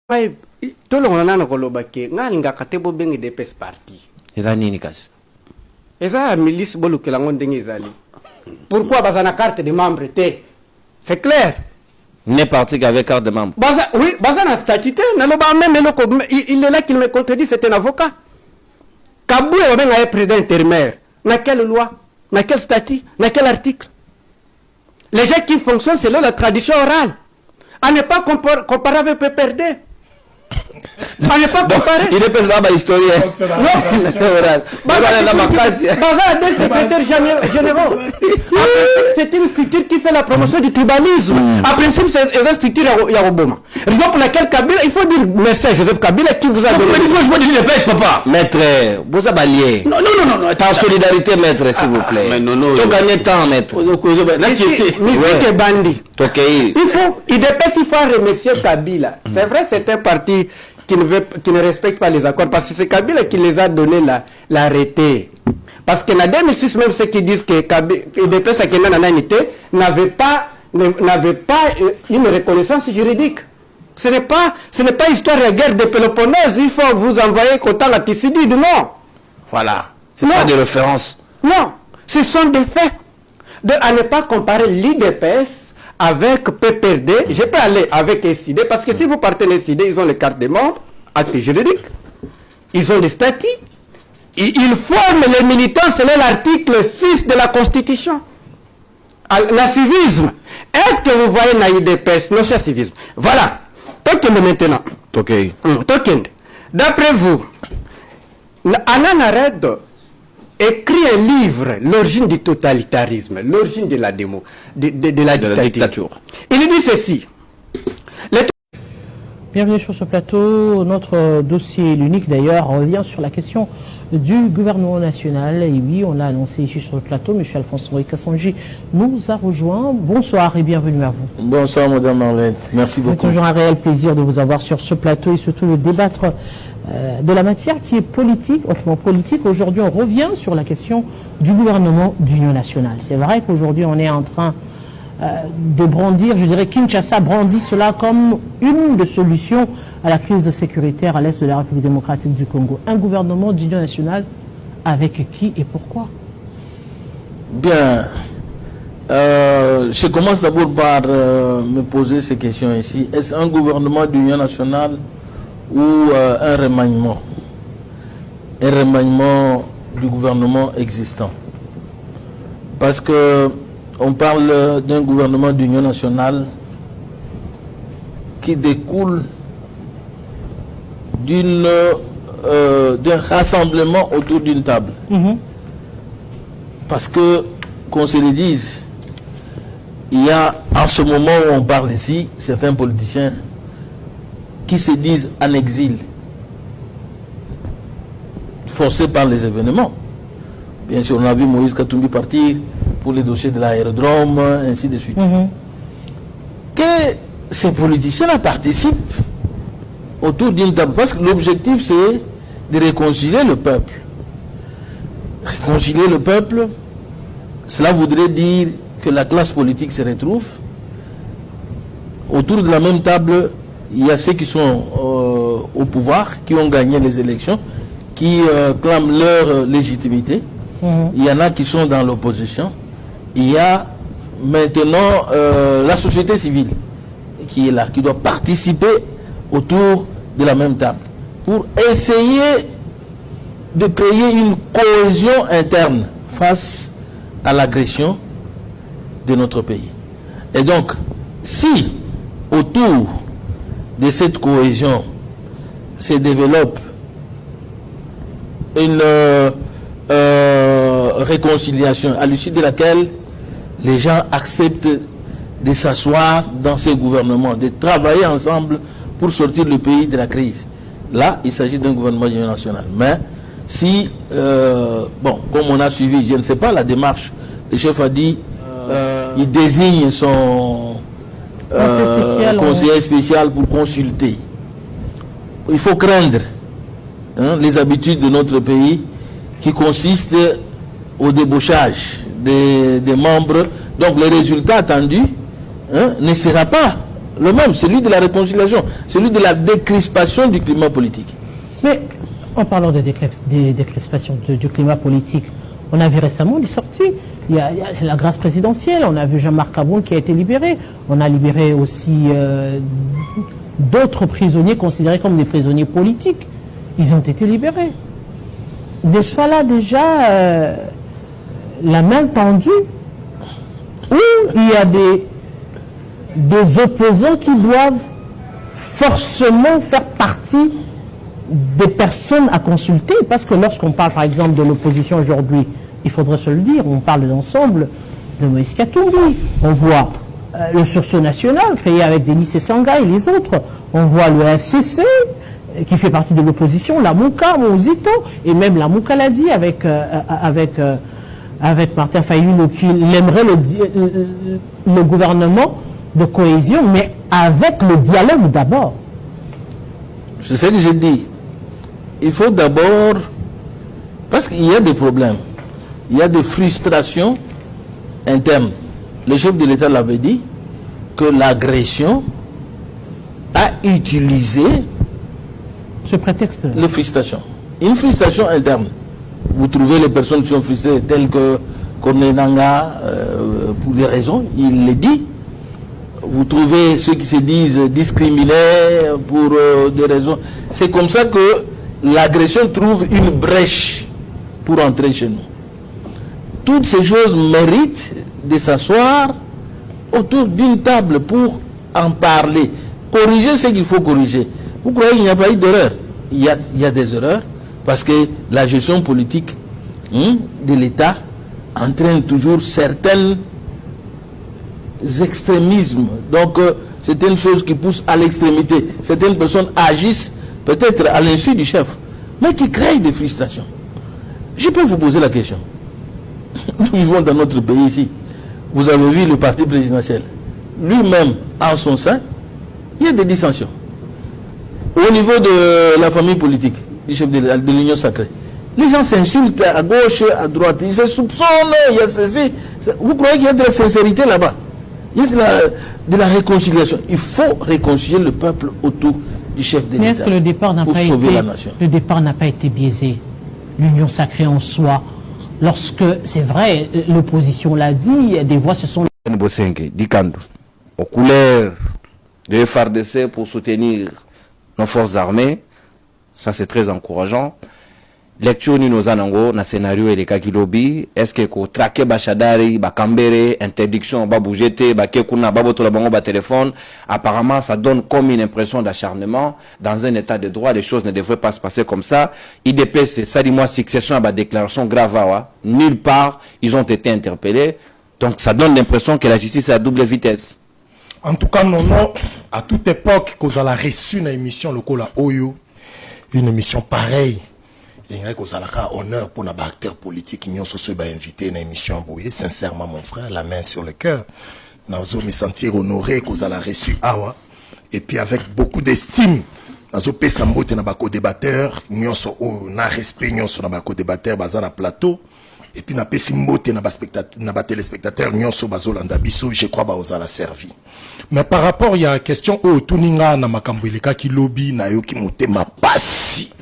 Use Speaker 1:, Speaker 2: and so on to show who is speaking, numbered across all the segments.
Speaker 1: Tout le monde a un nga katebo bengi DPS parti.
Speaker 2: Et là, Ninikas.
Speaker 1: Et ça, milice bolu que la monde zali. Pourquoi bazana carte de membre c'est clair.
Speaker 2: N'est parti qu'avec carte de membre.
Speaker 1: Oui, bazana statut. Il est là qu'il me contredit, c'est un avocat. Kabou est président intérimaire. Dans quelle loi? Dans quel statut? Dans quel article? Les gens qui fonctionnent selon la tradition orale. À ne pas comparer avec PPRD. À ne pas comparer.
Speaker 2: Il est pas là, historien. Non,
Speaker 1: des secrétaires généraux. C'est une structure qui fait la promotion du tribalisme. En principe, c'est une structure Yaroboma. Raison pour laquelle Kabila, il faut dire merci à Joseph Kabila qui vous a donné.
Speaker 2: Je peux dire le pêche, papa. Maître, vous avez balayé.
Speaker 1: Non.
Speaker 2: En solidarité, maître, s'il vous plaît. Mais non. Tu gagnes temps, maître.
Speaker 1: Musique et bandit. Il faut remercier Kabila. C'est vrai, c'est un parti qui ne respecte pas les accords parce que c'est Kabila qui les a donné l'arrêté. Parce que en 2006, même ceux qui disent que DPS n'avait pas une reconnaissance juridique. Ce n'est pas histoire de guerre de Péloponnèse, il faut vous envoyer Kotan la Tissidide, non.
Speaker 2: Voilà, c'est ça des références.
Speaker 1: Non, ce sont des faits. À ne pas comparer l'IDPS avec PPRD, je peux aller avec SID, parce que si vous partez les SID, ils ont les cartes de membres, actes juridiques, ils ont des statuts, ils forment les militants selon l'article 6 de la Constitution. Le civisme. Est-ce que vous voyez dans l'IDPS? Non, c'est civisme. Voilà. Token maintenant.
Speaker 2: Token.
Speaker 1: D'après vous, Anna Nared écrit un livre, l'origine du totalitarisme, l'origine de la dictature. Il dit ceci.
Speaker 3: Bienvenue sur ce plateau. Notre dossier, l'unique d'ailleurs, revient sur la question du gouvernement national. Et oui, on l'a annoncé ici sur le plateau. M. Alphonse-Henri Kassonji nous a rejoint. Bonsoir et bienvenue à vous.
Speaker 4: Bonsoir, Madame Marlette. Merci beaucoup.
Speaker 3: C'est toujours un réel plaisir de vous avoir sur ce plateau et surtout de débattre de la matière qui est politique, hautement politique. Aujourd'hui, on revient sur la question du gouvernement d'union nationale. C'est vrai qu'aujourd'hui, on est en train de brandir, je dirais, Kinshasa brandit cela comme une des solutions à la crise sécuritaire à l'est de la République démocratique du Congo. Un gouvernement d'union nationale avec qui et pourquoi?
Speaker 4: Bien, je commence d'abord par me poser ces questions ici. Est-ce un gouvernement d'union nationale ou un remaniement du gouvernement existant? Parce que on parle d'un gouvernement d'union nationale qui découle d'un rassemblement autour d'une table. Parce que, qu'on se le dise, il y a en ce moment où on parle ici, certains politiciens qui se disent en exil, forcés par les événements. Bien sûr, on a vu Moïse Katumbi partir pour les dossiers de l'aérodrome, ainsi de suite. Que ces politiciens-là participent autour d'une table, parce que l'objectif c'est de réconcilier le peuple. Réconcilier le peuple, cela voudrait dire que la classe politique se retrouve autour de la même table. Il y a ceux qui sont au pouvoir, qui ont gagné les élections, qui clament leur légitimité. Il y en a qui sont dans l'opposition. Il y a maintenant la société civile qui est là, qui doit participer autour de la même table pour essayer de créer une cohésion interne face à l'agression de notre pays. Et donc, si autour de cette cohésion se développe une réconciliation à l'issue de laquelle les gens acceptent de s'asseoir dans ces gouvernements, de travailler ensemble pour sortir le pays de la crise. Là, il s'agit d'un gouvernement d'union nationale. Mais si, bon, comme on a suivi, je ne sais pas la démarche, le chef a dit, il désigne son conseiller spécial pour consulter. Il faut craindre les habitudes de notre pays qui consistent au débauchage des membres. Donc, le résultat attendu ne sera pas le même, celui de la réconciliation, celui de la décrispation du climat politique.
Speaker 3: Mais en parlant de décrispation du climat politique, on a vu récemment des sorties. Il y a la grâce présidentielle, on a vu Jean-Marc Aboul qui a été libéré. On a libéré aussi d'autres prisonniers considérés comme des prisonniers politiques. Ils ont été libérés. N'est-ce pas là déjà la main tendue où il y a des opposants qui doivent forcément faire partie des personnes à consulter, parce que lorsqu'on parle par exemple de l'opposition aujourd'hui, il faudrait se le dire, on parle d'ensemble de Moïse Katumbi, on voit le sursaut national créé avec Denis Sesanga et les autres, on voit le FCC qui fait partie de l'opposition, la Mouka, Mouzito, et même la Mouka l'a dit avec Martin Fayulu qui aimerait le gouvernement de cohésion, mais avec le dialogue d'abord.
Speaker 4: C'est ce que j'ai dit. Il faut d'abord, parce qu'il y a des problèmes, il y a des frustrations internes. Le chef de l'État l'avait dit que l'agression a utilisé
Speaker 3: ce prétexte.
Speaker 4: La frustration. Une frustration interne. Vous trouvez les personnes qui sont frustrées telles que Corneille Nangaa, pour des raisons, il le dit. Vous trouvez ceux qui se disent discriminés pour des raisons. C'est comme ça que l'agression trouve une brèche pour entrer chez nous. Toutes ces choses méritent de s'asseoir autour d'une table pour en parler. Corriger ce qu'il faut corriger. Vous croyez qu'il n'y a pas eu d'erreur? Il y a des erreurs parce que la gestion politique de l'État entraîne toujours certains extrémismes. Donc, certaines choses qui poussent à l'extrémité. Certaines personnes agissent peut-être à l'insu du chef, mais qui créent des frustrations. Je peux vous poser la question. Nous vivons dans notre pays ici. Vous avez vu le parti présidentiel. Lui-même, en son sein, il y a des dissensions. Au niveau de la famille politique, du chef de l'Union sacrée, les gens s'insultent à gauche, à droite, ils se soupçonnent, il y a ceci. Vous croyez qu'il y a de la sincérité là-bas? Il y a de la réconciliation. Il faut réconcilier le peuple autour du chef de l'État.
Speaker 3: Mais est-ce que le départ n'a pas été biaisé? L'Union sacrée en soi, lorsque, c'est vrai, l'opposition l'a dit, des voix se sont...
Speaker 2: Aux couleurs de FARDC pour soutenir nos forces armées, ça c'est très encourageant. Lecture ni nos anango na scénario et les kakilobi, est-ce que ko traquer bachadari, ba kambere, interdiction, ba bougete, ba kekuna, ba botola bango, ba téléphone, apparemment ça donne comme une impression d'acharnement. Dans un état de droit, les choses ne devraient pas se passer comme ça. IDP, c'est ça dit moi succession à ba déclaration grave, nulle part ils ont été interpellés. Donc ça donne l'impression que la justice est à double vitesse.
Speaker 5: En tout cas, non, à toute époque, quand on a reçu une émission locale à Oyo, une émission pareille, il y a un honneur pour un acteur politique qui sont invité à une émission à sincèrement, mon frère, la main sur le cœur. Nous me sentir honoré qu'on a reçu Awa. Et puis avec beaucoup d'estime, nous avons pu s'embêter dans les co-débatteurs, nous avons respect sur les co-débatteurs dans le plateau. Et puis nous avons pu s'embêter dans les téléspectateurs, nous avons je crois que vous avez servi. Mais par rapport, il y a une question, Tuninga na makambweleka ki lobby na yo ki motema pasi.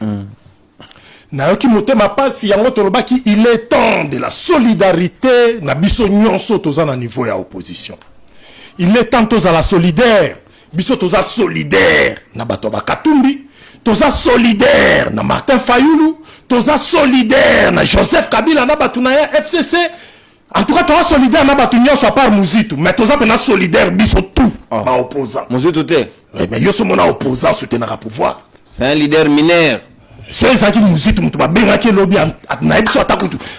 Speaker 5: Nayoki motema pasi yango tolobaki il est temps de la solidarité na biso nyonso toza na niveau ya opposition. Il est temps toza la solidaire, biso toza solidaire na bato ba Katumbi, toza solidaire na Martin Fayulu, toza solidaire na Joseph Kabila na bato na FCC. En tout cas toza solidaire na bato nyonso à part Muzitu, mais toza pena solidaire biso tout ba opposant.
Speaker 2: Muzitu te.
Speaker 5: Mais yo so mona opposant soutenir pouvoir.
Speaker 2: C'est un leader mineur.
Speaker 5: Ceux qui nous ont dit lobby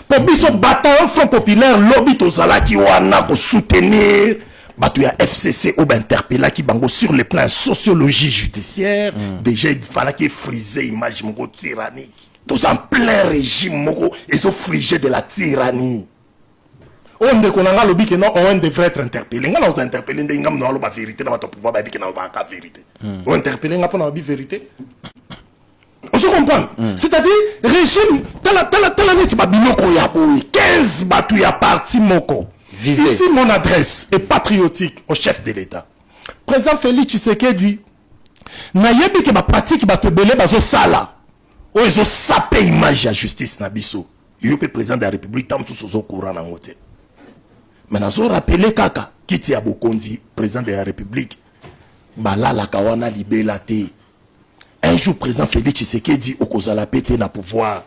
Speaker 5: pour biso bataillon Front Populaire lobby tozala qui wana ko soutenir batu ya FCC ou interpeller qui bango sur le plan sociologie judiciaire. Déjà il fallait qu'il frise image moko tyrannique. Tous en plein régime moko ils ont frigé de la tyrannie. On de konanga lobby que non on devrait être interpellé. Nga nous interpeller ngam no la vérité dans votre pouvoir ba bi que na ba ka vérité. On interpeller nga pour na bi vérité. On se comprend. C'est-à-dire, régime, tala 15 batouya parti moko. Ici, mon adresse est patriotique au chef de l'État. président Félix Tshisekedi nayebi ke ba pratique ba tebele bazo sala o ezo sape image ya justice na biso yo pe président de la république tam sous au courant na ngote mais nazo rappeler kaka kiti ya bokonzi président de la république balala kawana libela te un jour président Félix Tshisekedi okozala pété na pouvoir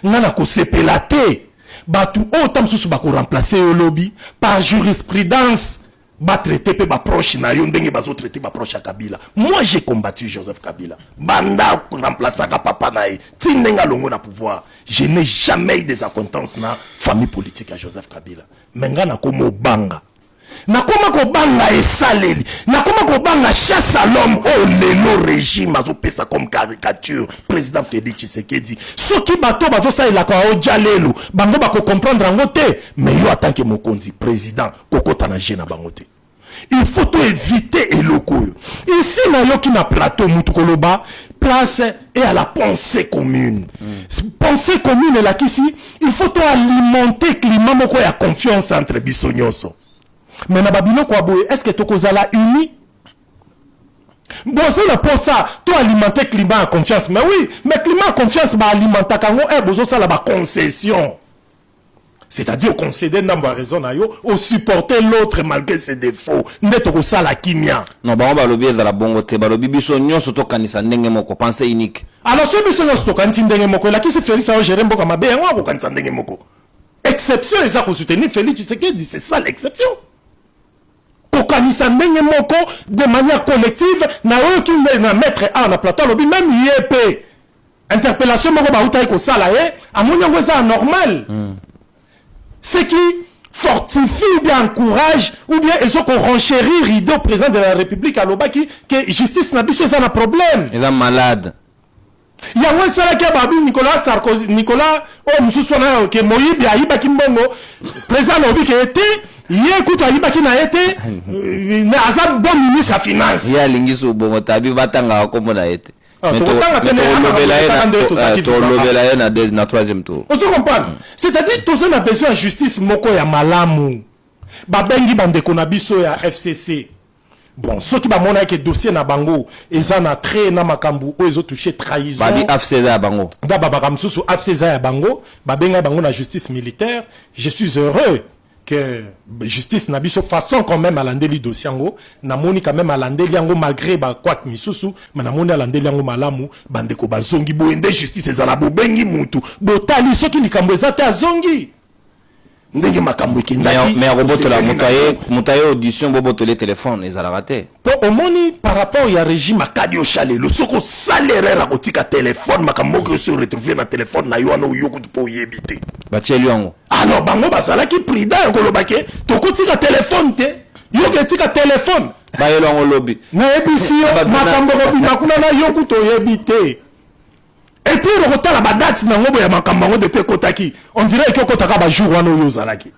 Speaker 5: ngana ko sepela te batu o tam sous ba ko remplacer au lobby par jurisprudence ba traité pe ba proche na yo ndenge bazo traité ba proche à Kabila. Moi j'ai combattu Joseph Kabila banda remplacer ka papa nae tindenga longo na pouvoir. Je n'ai jamais eu des acquaintances na famille politique à Joseph Kabila. Menga na komo banga na koma ko banga esaleli na koma ko banga chasse à l'homme oh lelo régime azo pesa comme caricature président Félix Tshisekedi soki bato bazo sa ila ko ojalelo bango ba ko comprendre ngote mais yo en tant que mokonzi président kokota na jena bangote il faut tout éviter eloko ici na yo ki na plateau mutukoloba place et à la pensée commune pensée commune là qu'ici il faut tout alimenter climat moko ya confiance entre biso nyonso. Mais na babino kwa boye est-ce que tokozala uni bon c'est là pour ça toi alimenter climat à confiance mais oui mais climat à confiance ba alimenter kango bozo ça la ba concession c'est-à-dire concéder namba raison na yo au supporter l'autre malgré ses défauts ndeto ko sala kimia
Speaker 2: non ba on ba lobi dans la bongo te ba lobi biso nyonso to kanisa ndenge moko pensée unique
Speaker 5: alors ce biso nyonso to kanisa ndenge moko la ki se Félix a géré mboka mabe yango ko kanisa ndenge moko exception eza ko soutenir Félix Tshisekedi c'est ça l'exception. Okanisa ndenge moko de manière collective na oyo ki na mettre a na plateau lobi même yep interpellation moko ba utai ko sala amoni ngo ça normal ce qui fortifie ou bien encourage ou bien ils ont renchérir rideau président de la République à lobaki que justice na biso ça na problème
Speaker 2: il est malade
Speaker 5: ya moi sala ki babu Nicolas Sarkozy Nicolas o mususu na ke moyibi ayiba kimbongo président lobi ke était hier écoute ayiba ki na été na azab bon ministre à finance
Speaker 2: ya lingiso bongo tabi batanga ko mona été
Speaker 5: mais
Speaker 2: na troisième tour
Speaker 5: on se comprend c'est-à-dire tous on a besoin de justice moko ya malamu babengi bandeko na biso ya FCC bon ceux qui ba mona ke dossier na bango ezana très na makambu o ezo toucher trahison
Speaker 2: babi FCC ya bango
Speaker 5: da baba kamsusu FCC ya bango babenga bango na justice militaire je suis heureux que justice na biso façon quand même à l'andeli dossier ngo na moni quand même à l'andeli ngo malgré ba quoi misusu mais na moni à l'andeli ngo malamu bandeko bazongi boende justice ezala bobengi mutu botali soki likambo ezate azongi ndenge makambo ekendaki
Speaker 2: mais roboto la mutaye audition boboto les téléphones ezala raté
Speaker 5: pour au moni par rapport ya régime akadi o chalelo soko salaire la kotika téléphone makambo que se retrouver na téléphone na yo ana uyoko po yebite
Speaker 2: ba tcheli yango
Speaker 5: alors bango basala ki prida kolobake to kotika téléphone te yo ketika téléphone
Speaker 2: ba yelo ngo lobby
Speaker 5: na ebisi yo makambo ko makuna na yo kuto yebite et puis le retard la badate na ngobo ya makambo ngo depuis kotaki on dirait que kotaka ba jour wana yo zalaki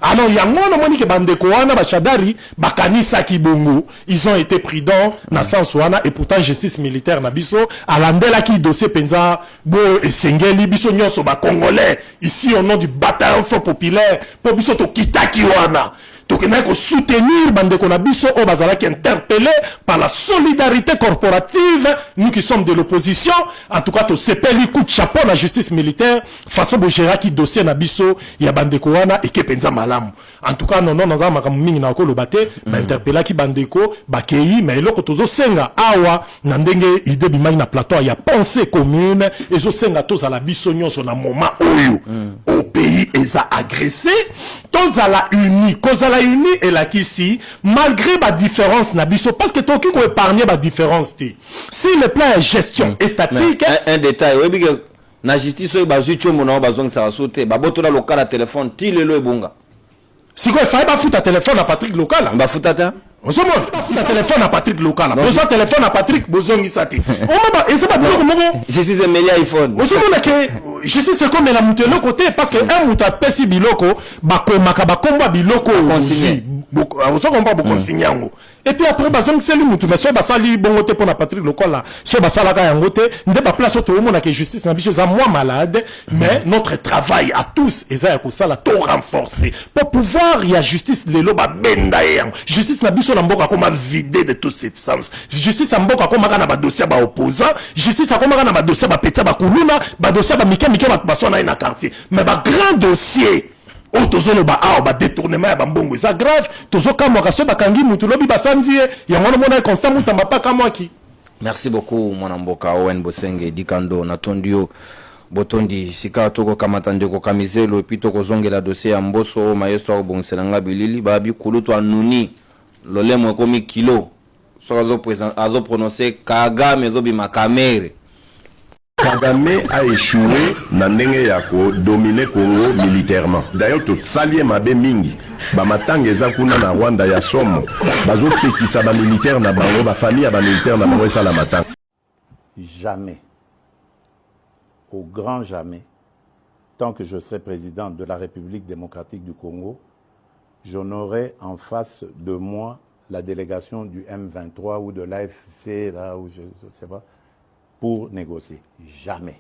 Speaker 5: alors yango no moni ke bandeko wana ba shadari bakanisa ki bongo ils ont été prudents na sens wana et pourtant justice militaire na biso alandela ki dossier penza bo esengeli biso nyonso ba congolais ici au nom du bataillon fort populaire po biso to kitaki wana donc il faut soutenir bandeko na biso o bazalaki interpellé par la solidarité corporative nous qui sommes de l'opposition en tout cas to sepeli coup de chapeau la justice militaire façon bo gérer qui dossier na biso ya bandeko wana et ke penza malamu en tout cas non za makamu mingi na ko lobate ba interpellé ki bandeko ba kei mais eloko tozo senga awa na ndenge idée bimai na plateau ya pensée commune ezo senga to za la biso nyonso na moment oyo au pays eza agressé tous à la uni cause à la uni et la kisi malgré la différence na biso parce que toki ko épargner la différence si le plan de gestion étatique
Speaker 2: un détail oui que na justice oyo bazucho mona bazong sa sauter baboto na local à téléphone ti lelo ebonga
Speaker 5: si quoi fallait pas foutre téléphone à Patrick local
Speaker 2: ba futata
Speaker 5: on se montre foutre téléphone à Patrick local besoin téléphone à Patrick bozongi sati on ba et c'est pas biloko moko
Speaker 2: je suis un meilleur iPhone
Speaker 5: on se montre que je sais c'est comme la monter le côté parce que un muta pesi biloko ba komaka ba komba biloko aussi on se comprend beaucoup consignango Et puis après, bazong c'est lui mutu. Mais so basali bon côté pour la patrie locale là. So basala ka yangote. Nde ba place tout le monde que justice na biso za moi malade. Mais notre travail à tous, eza ya kosala to renforcer. Pour pouvoir, il y a justice lelo ba benda yang. Justice na biso na mboka koma vider de toute substance. Justice na mboka koma kana ba dossier ba opposant. Justice na koma kana ba dossier ba petia ba kuluna. Ba dossier ba mike ba sona na quartier. Mais ba grand dossier. Oh, tozo ba ah ba détournement ya bambongo ça grave tozo kamwa kaso bakangi mutu lobi basanzie ya mwana mona constant mutamba pa kamwaki.
Speaker 2: Merci beaucoup mwana mboka Owen Bosenge Dikando natondio botondi sika toko kamatande ko kamizelo epi toko zongela dossier ya mboso maestro bonselanga bilili babi kulutu anuni lolemo komi kilo so azo prononcer Kagame zobi makamere.
Speaker 6: Kagame a échoué na ndenge ya ko dominer Congo militairement. D'ailleurs to salie mabe mingi ba matanga eza kuna na Rwanda ya somo bazo pekisa ba militaire na bango ba famille ba militaire na bango sala matanga.
Speaker 7: Jamais, au grand jamais, tant que je serai président de la République démocratique du Congo, je n'aurai en face de moi la délégation du M23 ou de l'AFC là où je sais pas pour négocier. Jamais.